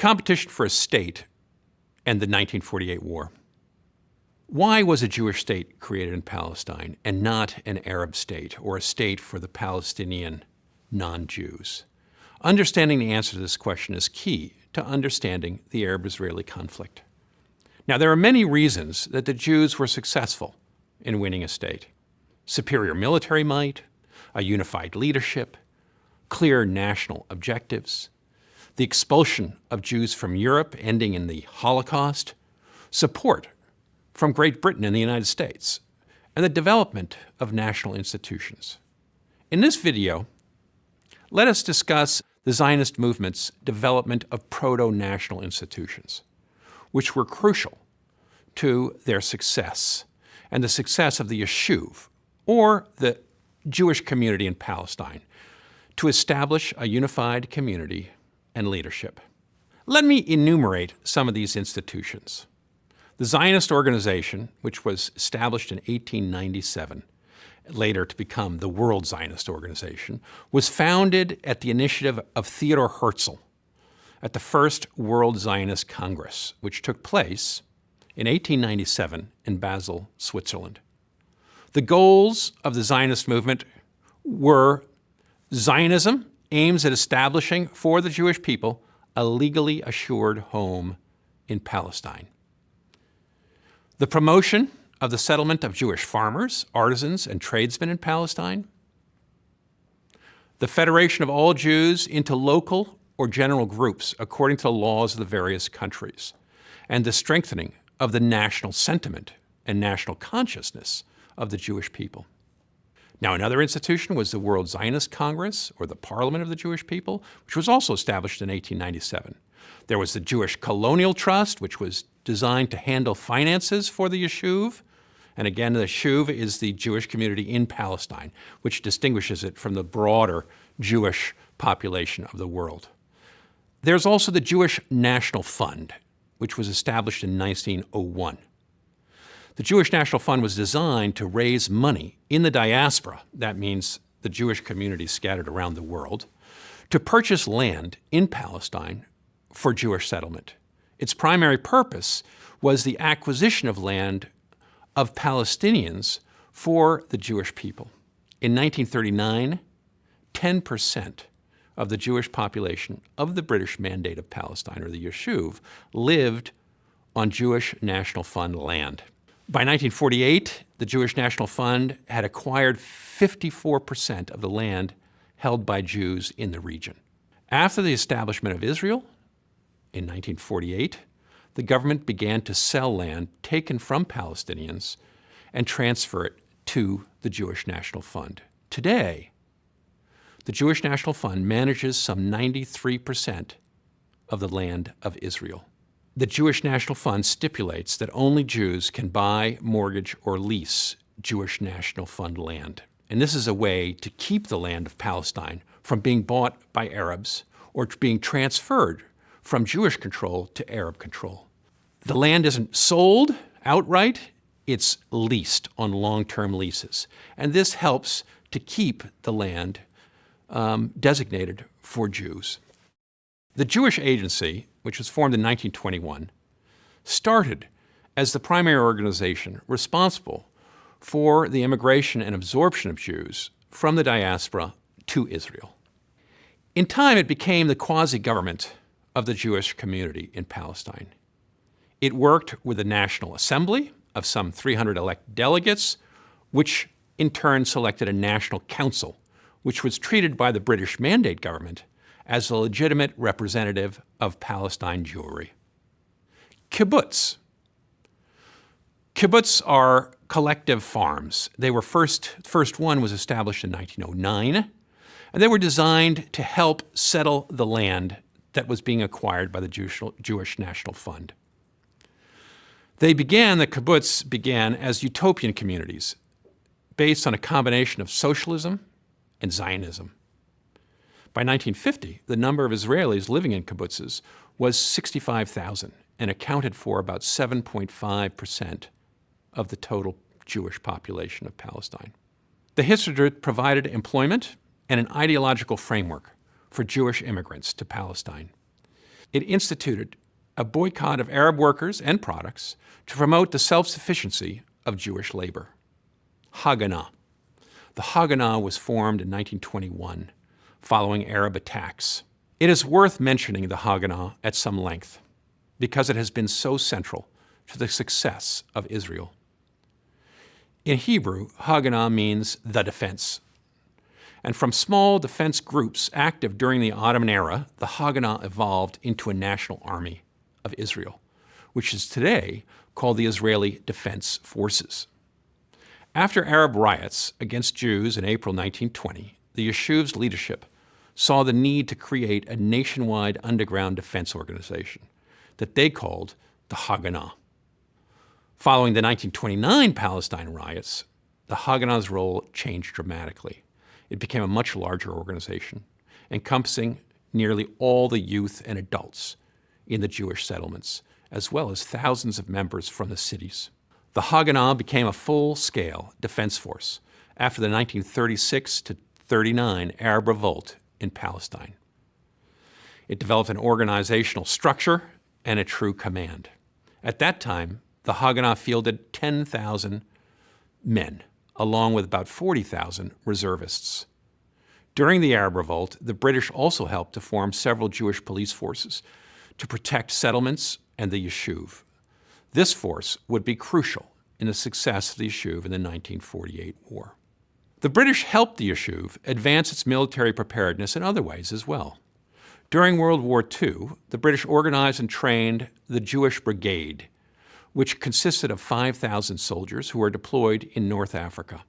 competition for a state and the 1948 war. Why was a Jewish state created in Palestine and not an Arab state or a state for the Palestinian non-Jews? Understanding the answer to this question is key to understanding the Arab-Israeli conflict. Now, there are many reasons that the Jews were successful in winning a state. Superior military might, a unified leadership, clear national objectives, the expulsion of Jews from Europe ending in the Holocaust, support from Great Britain and the United States, and the development of national institutions. In this video, let us discuss the Zionist movement's development of proto-national institutions, which were crucial to their success and the success of the Yishuv, or the Jewish community in Palestine, to establish a unified community and leadership. Let me enumerate some of these institutions. The Zionist organization, which was established in 1897, later to become the World Zionist Organization, was founded at the initiative of Theodor Herzl at the First World Zionist Congress, which took place in 1897 in Basel, Switzerland. The goals of the Zionist movement were Zionism aims at establishing for the Jewish people a legally assured home in Palestine. The promotion of the settlement of Jewish farmers, artisans, and tradesmen in Palestine. The federation of all Jews into local or general groups according to the laws of the various countries. And the strengthening of the national sentiment and national consciousness of the Jewish people. Now, another institution was the World Zionist Congress, or the Parliament of the Jewish People, which was also established in 1897. There was the Jewish Colonial Trust, which was designed to handle finances for the Yishuv. And again, the Yishuv is the Jewish community in Palestine, which distinguishes it from the broader Jewish population of the world. There's also the Jewish National Fund, which was established in 1901. The Jewish National Fund was designed to raise money in the diaspora, that means the Jewish communities scattered around the world, to purchase land in Palestine for Jewish settlement. Its primary purpose was the acquisition of land of Palestinians for the Jewish people. In 1939, 10% of the Jewish population of the British Mandate of Palestine, or the Yishuv, lived on Jewish National Fund land. By 1948, the Jewish National Fund had acquired 54% of the land held by Jews in the region. After the establishment of Israel in 1948, the government began to sell land taken from Palestinians and transfer it to the Jewish National Fund. Today, the Jewish National Fund manages some 93% of the land of Israel. The Jewish National Fund stipulates that only Jews can buy, mortgage, or lease Jewish National Fund land. And this is a way to keep the land of Palestine from being bought by Arabs or being transferred from Jewish control to Arab control. The land isn't sold outright, it's leased on long-term leases. And this helps to keep the land designated for Jews. The Jewish Agency, which was formed in 1921, started as the primary organization responsible for the immigration and absorption of Jews from the diaspora to Israel. In time, it became the quasi-government of the Jewish community in Palestine. It worked with the National Assembly of some 300 elect delegates, which in turn selected a National Council, which was treated by the British Mandate government as a legitimate representative of Palestine Jewry. Kibbutz. Kibbutz are collective farms. They were first one was established in 1909, and they were designed to help settle the land that was being acquired by the Jewish National Fund. The kibbutz began as utopian communities based on a combination of socialism and Zionism. By 1950, the number of Israelis living in kibbutzes was 65,000 and accounted for about 7.5% of the total Jewish population of Palestine. The Histadrut provided employment and an ideological framework for Jewish immigrants to Palestine. it instituted a boycott of Arab workers and products to promote the self-sufficiency of Jewish labor. Haganah. The Haganah was formed in 1921 following Arab attacks. It is worth mentioning the Haganah at some length because it has been so central to the success of Israel. In Hebrew, Haganah means the defense. And from small defense groups active during the Ottoman era, the Haganah evolved into a national army of Israel, which is today called the Israeli Defense Forces. After Arab riots against Jews in April 1920, the Yeshuv's leadership saw the need to create a nationwide underground defense organization that they called the Haganah. Following the 1929 Palestine riots, the Haganah's role changed dramatically. It became a much larger organization, encompassing nearly all the youth and adults in the Jewish settlements, as well as thousands of members from the cities. The Haganah became a full-scale defense force after the 1936 to 39 Arab revolt in Palestine. It developed an organizational structure and a true command. At that time, the Haganah fielded 10,000 men, along with about 40,000 reservists. During the Arab Revolt, the British also helped to form several Jewish police forces to protect settlements and the Yishuv. This force would be crucial in the success of the Yishuv in the 1948 war. The British helped the Yishuv advance its military preparedness in other ways as well. During World War II, the British organized and trained the Jewish Brigade, which consisted of 5,000 soldiers who were deployed in North Africa.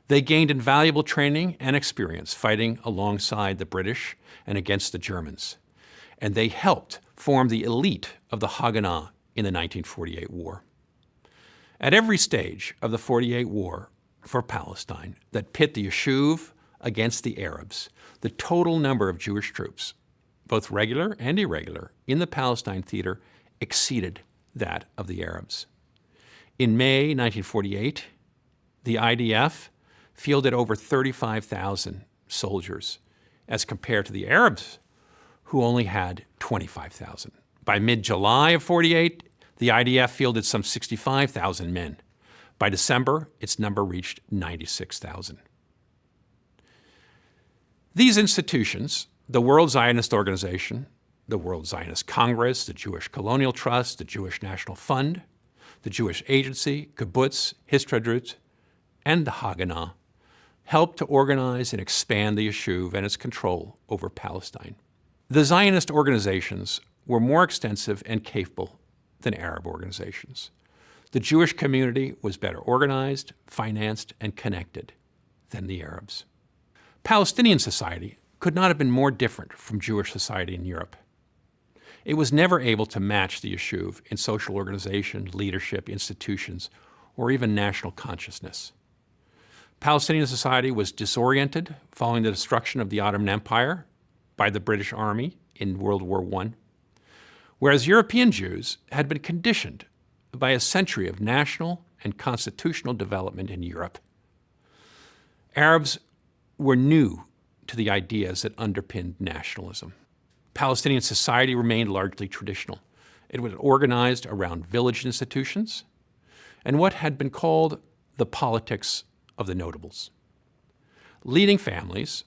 They gained invaluable training and experience fighting alongside the British and against the Germans. And they helped form the elite of the Haganah in the 1948 war. At every stage of the 48 war for Palestine that pit the Yishuv against the Arabs, the total number of Jewish troops, both regular and irregular, in the Palestine theater exceeded that of the Arabs. In May 1948, the IDF fielded over 35,000 soldiers as compared to the Arabs, who only had 25,000. By mid-July of 48, the IDF fielded some 65,000 men. By December, its number reached 96,000. These institutions, the World Zionist Organization, the World Zionist Congress, the Jewish Colonial Trust, the Jewish National Fund, the Jewish Agency, Kibbutz, Histadrut, and the Haganah, helped to organize and expand the Yishuv and its control over Palestine. The Zionist organizations were more extensive and capable than Arab organizations. The Jewish community was better organized, financed, and connected than the Arabs. Palestinian society could not have been more different from Jewish society in Europe. It was never able to match the Yishuv in social organization, leadership, institutions, or even national consciousness. Palestinian society was disoriented following the destruction of the Ottoman Empire by the British Army in World War I, whereas European Jews had been conditioned by a century of national and constitutional development in Europe. Arabs were new to the ideas that underpinned nationalism. Palestinian society remained largely traditional. It was organized around village institutions and what had been called the politics of the notables. Leading families,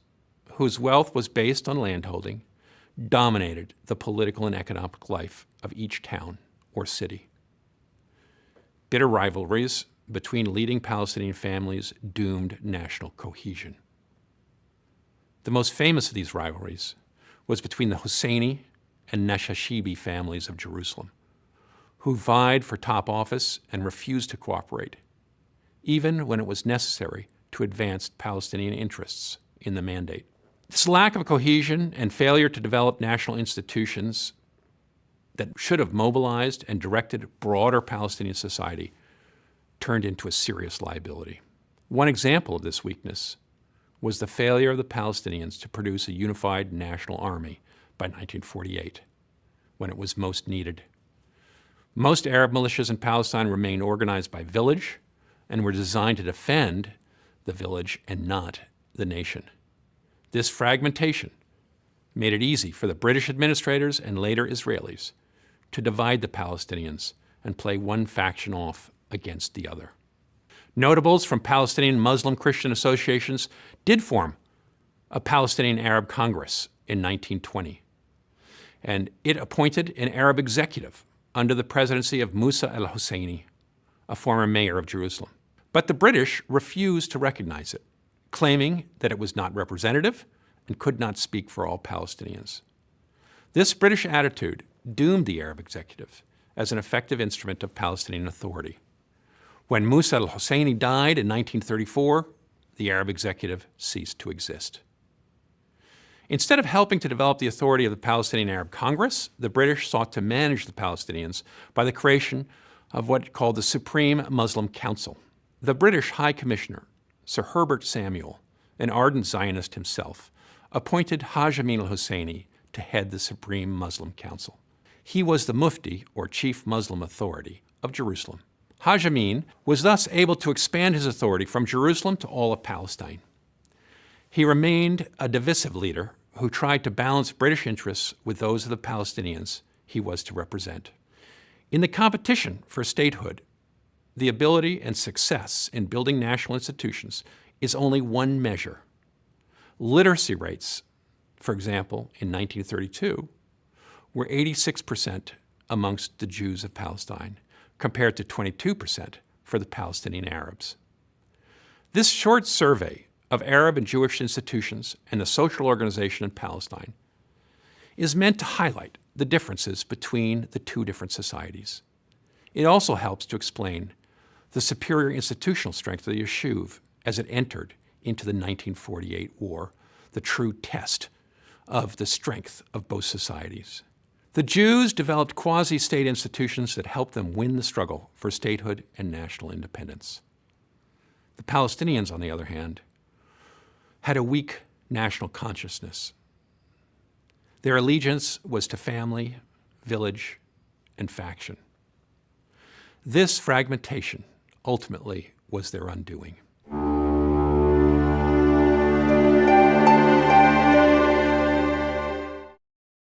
whose wealth was based on landholding, dominated the political and economic life of each town or city. Bitter rivalries between leading Palestinian families doomed national cohesion. The most famous of these rivalries was between the Husseini and Nashashibi families of Jerusalem, who vied for top office and refused to cooperate, even when it was necessary to advance Palestinian interests in the mandate. This lack of cohesion and failure to develop national institutions that should have mobilized and directed broader Palestinian society turned into a serious liability. One example of this weakness was the failure of the Palestinians to produce a unified national army by 1948, when it was most needed. Most Arab militias in Palestine remained organized by village and were designed to defend the village and not the nation. This fragmentation made it easy for the British administrators and later Israelis to divide the Palestinians and play one faction off against the other. Notables from Palestinian Muslim Christian associations did form a Palestinian Arab Congress in 1920, and it appointed an Arab executive under the presidency of Musa al-Husseini, a former mayor of Jerusalem. But the British refused to recognize it, claiming that it was not representative and could not speak for all Palestinians. This British attitude doomed the Arab executive as an effective instrument of Palestinian authority. When Musa al-Husseini died in 1934, the Arab executive ceased to exist. Instead of helping to develop the authority of the Palestinian Arab Congress, the British sought to manage the Palestinians by the creation of what it called the Supreme Muslim Council. The British High Commissioner, Sir Herbert Samuel, an ardent Zionist himself, appointed Haj Amin al-Husseini to head the Supreme Muslim Council. He was the Mufti, or chief Muslim authority, of Jerusalem. Haj Amin was thus able to expand his authority from Jerusalem to all of Palestine. He remained a divisive leader who tried to balance British interests with those of the Palestinians he was to represent. In the competition for statehood, the ability and success in building national institutions is only one measure. Literacy rates, for example, in 1932, were 86% amongst the Jews of Palestine, compared to 22% for the Palestinian Arabs. This short survey of Arab and Jewish institutions and the social organization in Palestine is meant to highlight the differences between the two different societies. It also helps to explain the superior institutional strength of the Yishuv as it entered into the 1948 war, the true test of the strength of both societies. The Jews developed quasi-state institutions that helped them win the struggle for statehood and national independence. The Palestinians, on the other hand, had a weak national consciousness. Their allegiance was to family, village, and faction. This fragmentation ultimately was their undoing.